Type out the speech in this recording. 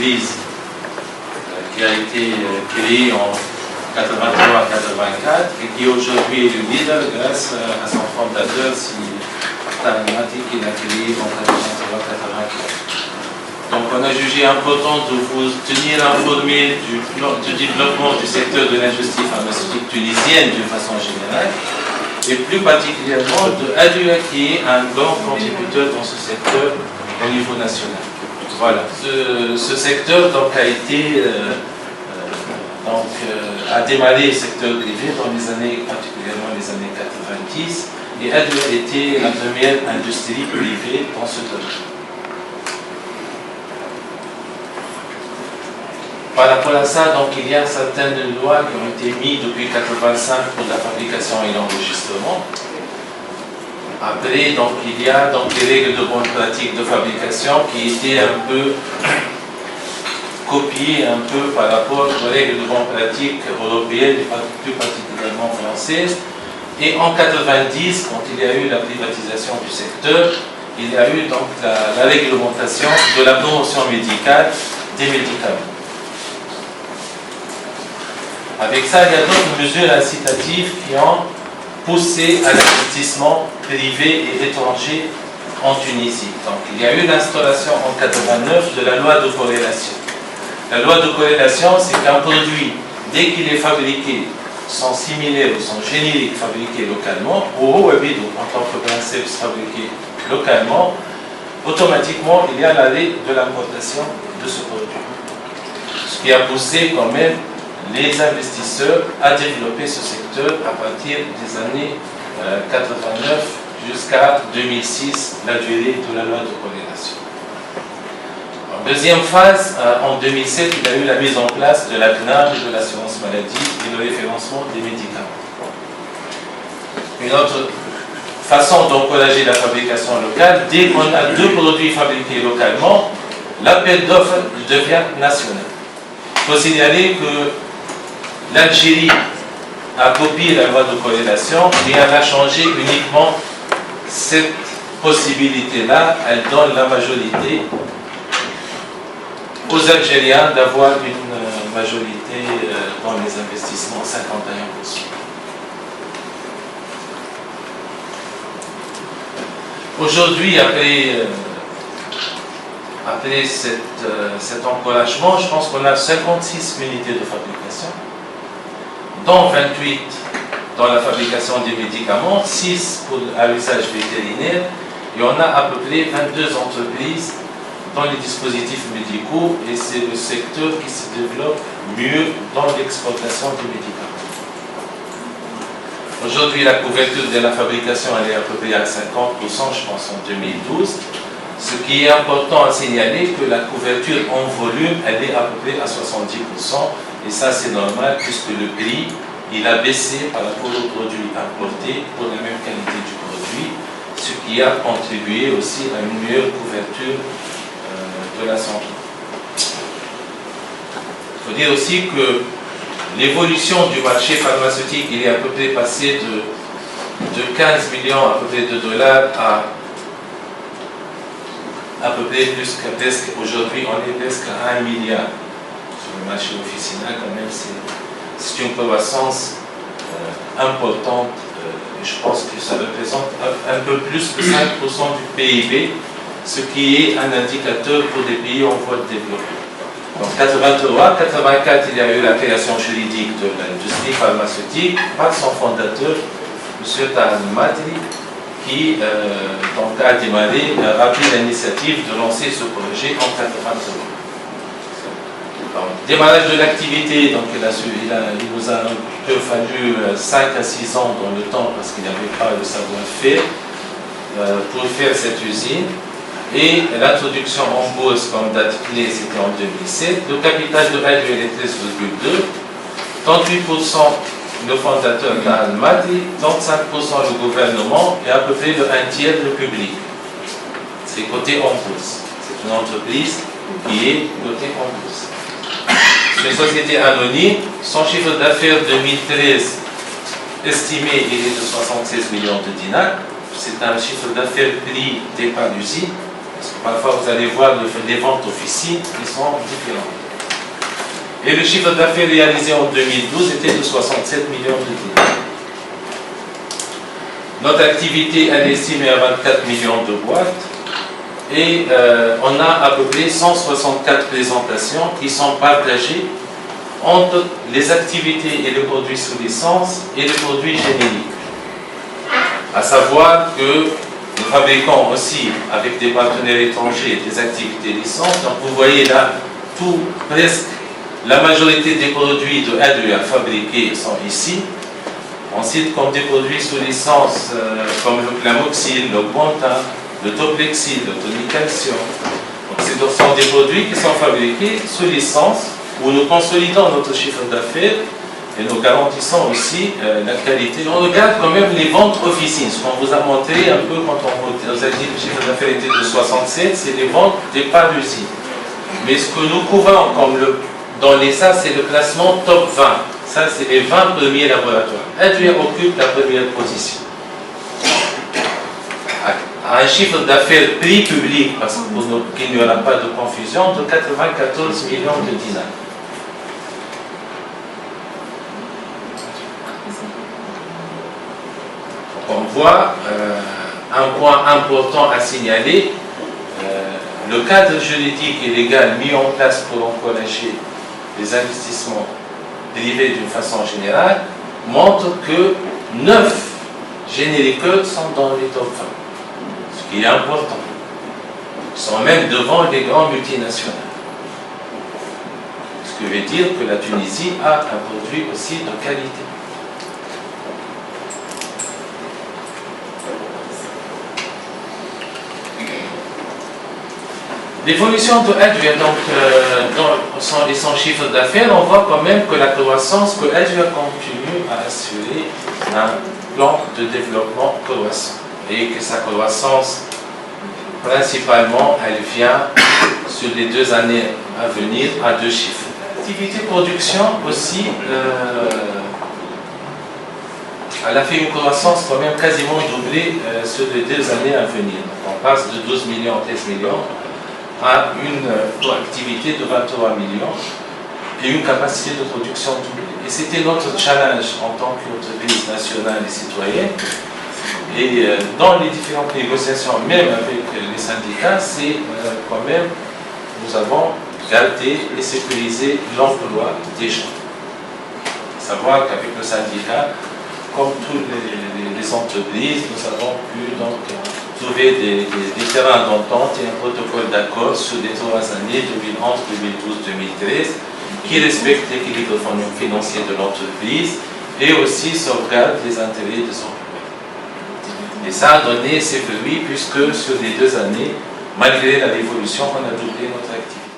entreprise qui a été créée en 83-84 et qui aujourd'hui est le leader grâce à son fondateur, Tal Mati, qui l'a créé en 83-84. Donc on a jugé important de vous tenir informé du développement du secteur de l'industrie pharmaceutique tunisienne d'une façon générale et plus particulièrement de Adua qui est un grand contributeur dans ce secteur au niveau national. Voilà, ce secteur donc, a démarré le secteur privé dans les années, particulièrement les années 90 et Adua était la première industrie privée dans ce domaine. Par rapport à ça, donc, il y a certaines lois qui ont été mises depuis 1985 pour la fabrication et l'enregistrement. Après, donc, il y a donc, les règles de bonne pratique de fabrication qui étaient un peu copiées par rapport aux règles de bonne pratique européennes, plus particulièrement françaises. Et en 1990, quand il y a eu la privatisation du secteur, il y a eu donc la réglementation de la promotion médicale des médicaments. Avec ça, il y a d'autres mesures incitatives qui ont poussé à l'investissement privé et étranger en Tunisie. Donc, il y a eu l'instauration en 1989 de la loi de corrélation. La loi de corrélation, c'est qu'un produit, dès qu'il est fabriqué, sont similaires ou sont génériques fabriqués localement, ou en tant que principe fabriqué localement, automatiquement, il y a l'arrêt de l'importation de ce produit. Ce qui a poussé quand même les investisseurs à développer ce secteur à partir des années 89 jusqu'à 2006, la durée de la loi de corrélation. En deuxième phase, en 2007, il y a eu la mise en place de la CNAM, de l'assurance maladie et le référencement des médicaments. Une autre façon d'encourager la fabrication locale, dès qu'on a deux produits fabriqués localement, l'appel d'offres devient national. Il faut signaler que l'Algérie a copié la loi de corrélation et elle a changé uniquement cette possibilité-là. Elle donne la majorité aux Algériens d'avoir une majorité dans les investissements, 51%. Aujourd'hui, après cet encouragement, je pense qu'on a 56 unités de fabrication, dont 28 dans la fabrication des médicaments, 6 à l'usage vétérinaire, et on a à peu près 22 entreprises dans les dispositifs médicaux, et c'est le secteur qui se développe mieux dans l'exportation des médicaments. Aujourd'hui, la couverture de la fabrication elle est à peu près à 50%, je pense, en 2012. Ce qui est important à signaler, que la couverture en volume, elle est à peu près à 70%, et ça c'est normal puisque le prix, il a baissé par rapport aux produits importés pour la même qualité du produit, ce qui a contribué aussi à une meilleure couverture de la santé. Il faut dire aussi que l'évolution du marché pharmaceutique, il est à peu près passé de 15 millions à peu près de dollars à peu près plus que presque, aujourd'hui on est presque à 1 milliard sur le marché officinal. Quand même c'est une croissance importante, et je pense que ça représente un peu plus que 5% du PIB, ce qui est un indicateur pour des pays en voie de développement. Donc 83-84, il y a eu la création juridique de l'industrie pharmaceutique par son fondateur, M. Tal Mati, qui donc a démarré, a pris l'initiative de lancer ce projet en 83. Démarrage de l'activité, donc il nous a un peu fallu 5 à 6 ans dans le temps parce qu'il n'y avait pas le savoir-faire pour faire cette usine. Et l'introduction en bourse comme date clé, c'était en 2007. Le capital de Adua est 13,2, 38% le fondateur Tal Mati, 35% le gouvernement et à peu près le 1/3 le public. C'est coté en bourse. C'est une entreprise qui est cotée en bourse. C'est une société anonyme. Son chiffre d'affaires 2013 estimé, il est de 76 millions de dinars. C'est un chiffre d'affaires pris par l'usine. Parce que parfois vous allez voir les ventes officines qui sont différentes. Et le chiffre d'affaires réalisé en 2012 était de 67 millions de dinars. Notre activité est estimée à 24 millions de boîtes et on a à peu près 164 présentations qui sont partagées entre les activités et les produits sous licence et les produits génériques. À savoir que nous fabriquons aussi avec des partenaires étrangers des activités licences. Donc vous voyez là, presque la majorité des produits de Adria fabriqués sont ici. On cite comme des produits sous licence comme le Clamoxyl, le Quantin, le Toplexyl, le Tonicalcium. Donc ce sont des produits qui sont fabriqués sous licence où nous consolidons notre chiffre d'affaires et nous garantissons aussi la qualité. On regarde quand même les ventes officines. Ce qu'on vous a montré un peu quand on vous a dit que le chiffre d'affaires était de 67, c'est les ventes des pas d'usine. Mais ce que nous couvrons comme dans les ça, c'est le classement top 20. Ça, c'est les 20 premiers laboratoires. Adria occupe la première position. À un chiffre d'affaires prix public, parce qu'il n'y aura pas de confusion, de 94 millions de dinars. On voit un point important à signaler, le cadre juridique et légal mis en place pour encourager les investissements privés d'une façon générale montre que 9 génériqueurs sont dans les top 20, ce qui est important. Ils sont même devant les grands multinationales. Ce qui veut dire que la Tunisie a un produit aussi de qualité. L'évolution de Adria, donc, dans son chiffre d'affaires, on voit quand même que la croissance, que Adria continue à assurer un plan de développement croissant. Et que sa croissance, principalement, elle vient sur les 2 années à venir à 2 chiffres. L'activité production aussi, elle a fait une croissance quand même quasiment doublée sur les 2 années à venir. Donc on passe de 12 millions à 13 millions. À une activité de 23 millions et une capacité de production doublée. Et c'était notre challenge en tant qu'entreprise nationale et citoyenne. Et dans les différentes négociations, même avec les syndicats, c'est quand même, nous avons gardé et sécurisé l'emploi des gens. Savoir qu'avec le syndicat, comme toutes les entreprises, nous avons pu donc trouver des terrains d'entente et un protocole d'accord sur les 3 années 2011, 2012, 2013 qui respectent l'équilibre financier de l'entreprise et aussi sauvegarde les intérêts des employés. Et ça a donné ses fruits puisque sur les 2 années, malgré la révolution, on a doublé notre activité.